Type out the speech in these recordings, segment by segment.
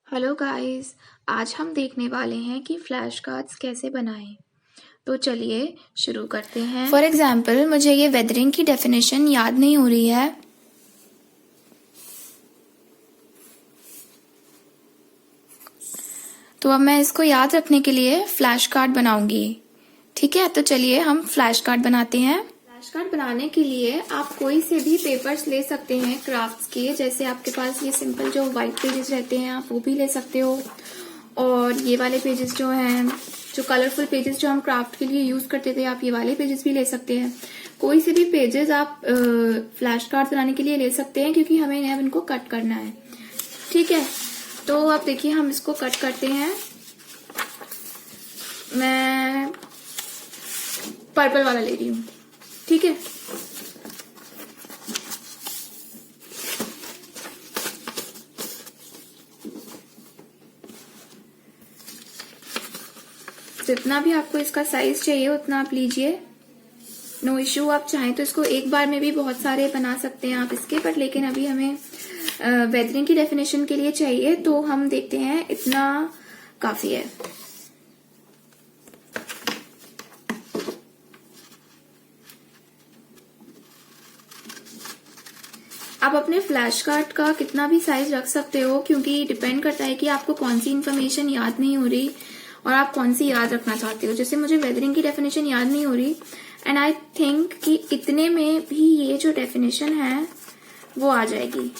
Hello guys. आज हम देखने वाले हैं कि फ्लैश कार्ड्स कैसे बनाएं। तो चलिए शुरू करते हैं। फॉर एग्जाम्पल मुझे ये वेदरिंग की डेफिनेशन याद नहीं हो रही है, तो अब मैं इसको याद रखने के लिए फ्लैश कार्ड बनाऊंगी। ठीक है, तो चलिए हम फ्लैश कार्ड बनाते हैं। फ्लैश कार्ड बनाने के लिए आप कोई से भी पेपर्स ले सकते हैं क्राफ्ट्स के, जैसे आपके पास ये सिंपल जो व्हाइट पेजेस रहते हैं आप वो भी ले सकते हो, और ये वाले पेजेस जो हैं, जो कलरफुल पेजेस जो हम क्राफ्ट के लिए यूज करते थे, आप ये वाले पेजेस भी ले सकते हैं। कोई से भी पेजेस आप फ्लैश कार्ड बनाने के लिए ले सकते हैं, क्योंकि हमें अब इनको कट करना है। ठीक है, तो अब देखिए हम इसको कट करते हैं। मैं पर्पल वाला ले रही हूँ। ठीक है, जितना भी आपको इसका साइज चाहिए उतना आप लीजिए, नो इश्यू। आप चाहें तो इसको एक बार में भी बहुत सारे बना सकते हैं आप इसके, बट लेकिन अभी हमें वेदरिंग की डेफिनेशन के लिए चाहिए, तो हम देखते हैं इतना काफी है। आप अपने फ्लैश कार्ड का कितना भी साइज रख सकते हो, क्योंकि डिपेंड करता है कि आपको कौन सी इन्फॉर्मेशन याद नहीं हो रही और आप कौन सी याद रखना चाहते हो। जैसे मुझे वेदरिंग की डेफिनेशन याद नहीं हो रही, एंड आई थिंक कि इतने में भी ये जो डेफिनेशन है वो आ जाएगी।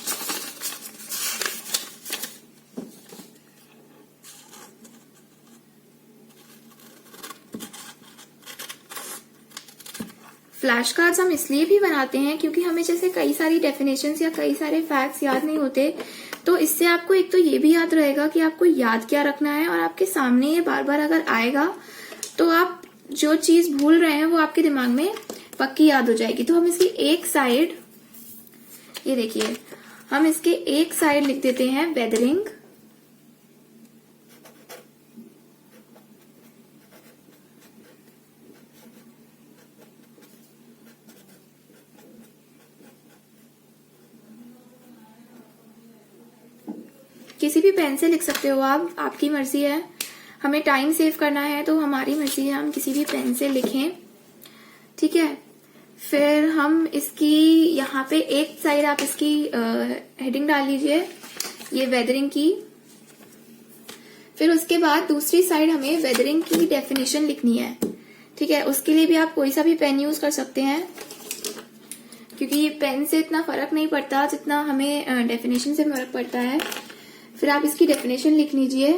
फ्लैश कार्ड्स हम इसलिए भी बनाते हैं क्योंकि हमें जैसे कई सारी डेफिनेशंस या कई सारे फैक्ट्स याद नहीं होते, तो इससे आपको एक तो ये भी याद रहेगा कि आपको याद क्या रखना है, और आपके सामने ये बार बार अगर आएगा तो आप जो चीज भूल रहे हैं वो आपके दिमाग में पक्की याद हो जाएगी। तो हम इसकी एक साइड, ये देखिए, हम इसके एक साइड लिख देते हैं वेदरिंग, किसी भी पेन से लिख सकते हो आप, आपकी मर्जी है। हमें टाइम सेव करना है तो हमारी मर्जी है, हम किसी भी पेन से लिखें। ठीक है, फिर हम इसकी यहाँ पे एक साइड आप इसकी हेडिंग डाल लीजिए, ये वेदरिंग की। फिर उसके बाद दूसरी साइड हमें वेदरिंग की डेफिनेशन लिखनी है। ठीक है, उसके लिए भी आप कोई सा भी पेन यूज कर सकते हैं, क्योंकि पेन से इतना फर्क नहीं पड़ता जितना हमें डेफिनेशन से फर्क पड़ता है। फिर आप इसकी डेफिनेशन लिख लीजिए।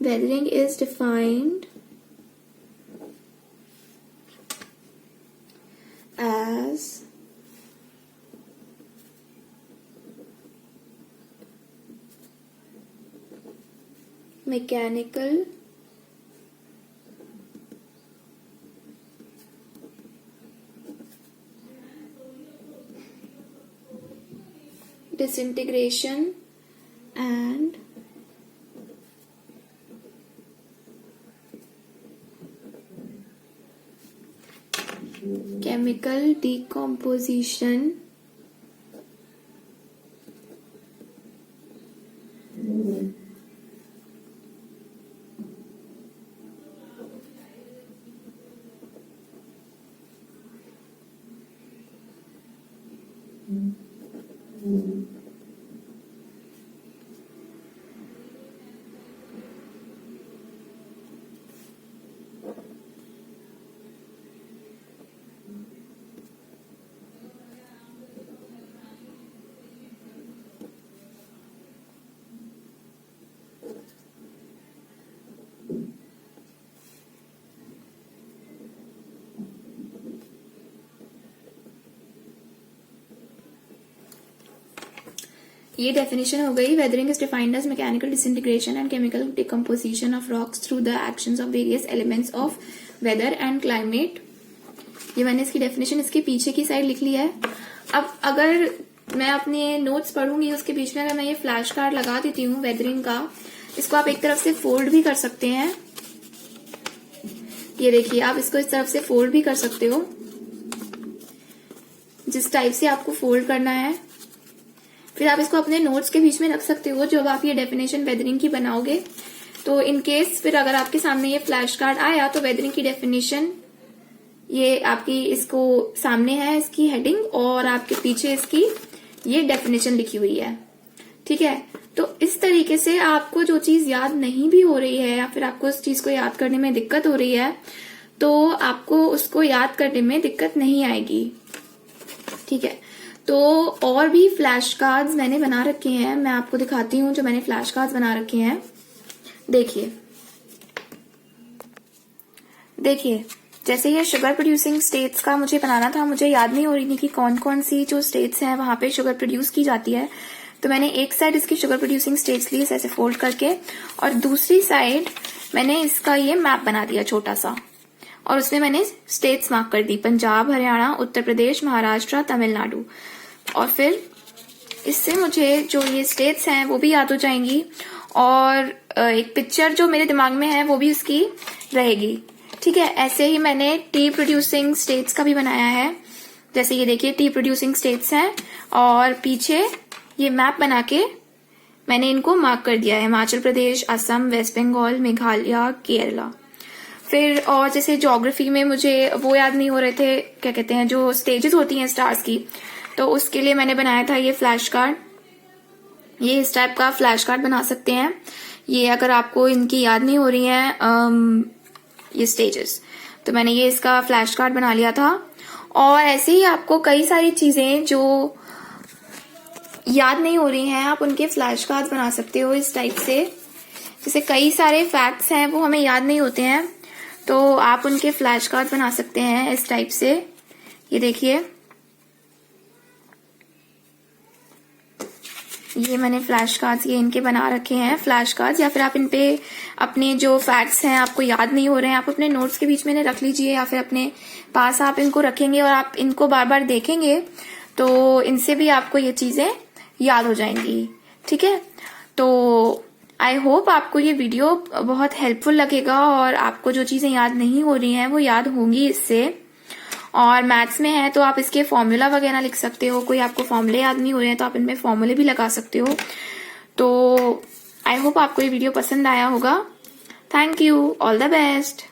Weathering is defined as mechanical disintegration and chemical decomposition ये डेफिनेशन हो गई। Weathering is defined as mechanical disintegration and chemical decomposition of rocks through the actions of various elements of weather and climate. ये मैंने इसकी definition इसके पीछे की side लिख ली है। अब अगर मैं अपने नोट्स पढ़ूंगी उसके बीच में अगर मैं ये फ्लैश कार्ड लगा देती हूँ वेदरिंग का, इसको आप एक तरफ से फोल्ड भी कर सकते हैं। ये देखिए, आप इसको इस तरफ से फोल्ड भी कर सकते हो। जिस टाइप से आपको फोल्ड करना है। फिर आप इसको अपने नोट्स के बीच में रख सकते हो जब आप ये डेफिनेशन वेदरिंग की बनाओगे। तो इन केस फिर अगर आपके सामने ये फ्लैश कार्ड आया तो वेदरिंग की डेफिनेशन ये आपकी इसको सामने है, इसकी हेडिंग, और आपके पीछे इसकी ये डेफिनेशन लिखी हुई है। ठीक है, तो इस तरीके से आपको जो चीज याद नहीं भी हो रही है या फिर आपको उस चीज को याद करने में दिक्कत हो रही है तो आपको उसको याद करने में दिक्कत नहीं आएगी। ठीक है, तो और भी फ्लैश कार्ड्स मैंने बना रखे हैं, मैं आपको दिखाती हूँ जो मैंने फ्लैश कार्ड्स बना रखे हैं। देखिए जैसे ये शुगर प्रोड्यूसिंग स्टेट्स का मुझे बनाना था, मुझे याद नहीं हो रही थी कि कौन कौन सी जो स्टेट्स हैं वहां पे शुगर प्रोड्यूस की जाती है। तो मैंने एक साइड इसकी शुगर प्रोड्यूसिंग स्टेट्स ली ऐसे फोल्ड करके, और दूसरी साइड मैंने इसका ये मैप बना दिया छोटा सा, और उसमें मैंने स्टेट्स मार्क कर दी, पंजाब, हरियाणा, उत्तर प्रदेश, महाराष्ट्र, तमिलनाडु। और फिर इससे मुझे जो ये स्टेट्स हैं वो भी याद हो जाएंगी, और एक पिक्चर जो मेरे दिमाग में है वो भी उसकी रहेगी। ठीक है, ऐसे ही मैंने टी प्रोड्यूसिंग स्टेट्स का भी बनाया है। जैसे ये देखिए टी प्रोड्यूसिंग स्टेट्स हैं, और पीछे ये मैप बना के मैंने इनको मार्क कर दिया है, हिमाचल प्रदेश, असम, वेस्ट बंगाल, मेघालय, केरला। फिर और जैसे ज्योग्राफी में मुझे वो याद नहीं हो रहे थे, क्या कहते हैं जो स्टेजेस होती हैं स्टार्स की, तो उसके लिए मैंने बनाया था ये फ्लैश कार्ड। ये इस टाइप का फ्लैश कार्ड बना सकते हैं ये, अगर आपको इनकी याद नहीं हो रही है ये स्टेजेस, तो मैंने ये इसका फ्लैश कार्ड बना लिया था। और ऐसे ही आपको कई सारी चीजें जो याद नहीं हो रही हैं आप उनके फ्लैश कार्ड बना सकते हो इस टाइप से। जैसे कई सारे फैक्ट्स हैं वो हमें याद नहीं होते हैं, तो आप उनके फ्लैश कार्ड बना सकते हैं इस टाइप से। ये देखिए ये मैंने फ्लैश कार्ड्स ये इनके बना रखे हैं फ्लैश कार्ड्स, या फिर आप इन पे अपने जो फैक्ट्स हैं आपको याद नहीं हो रहे हैं आप अपने नोट्स के बीच में रख लीजिए, या फिर अपने पास आप इनको रखेंगे और आप इनको बार बार देखेंगे तो इनसे भी आपको ये चीजें याद हो जाएंगी। ठीक है, तो आई होप आपको ये वीडियो बहुत हेल्पफुल लगेगा और आपको जो चीजें याद नहीं हो रही हैं वो याद होंगी इससे। और मैथ्स में है तो आप इसके फॉर्मूला वगैरह लिख सकते हो, कोई आपको फॉर्मूले याद नहीं हो रहे हैं तो आप इनमें फॉर्मूले भी लगा सकते हो। तो आई होप आपको ये वीडियो पसंद आया होगा। Thank you, all the best.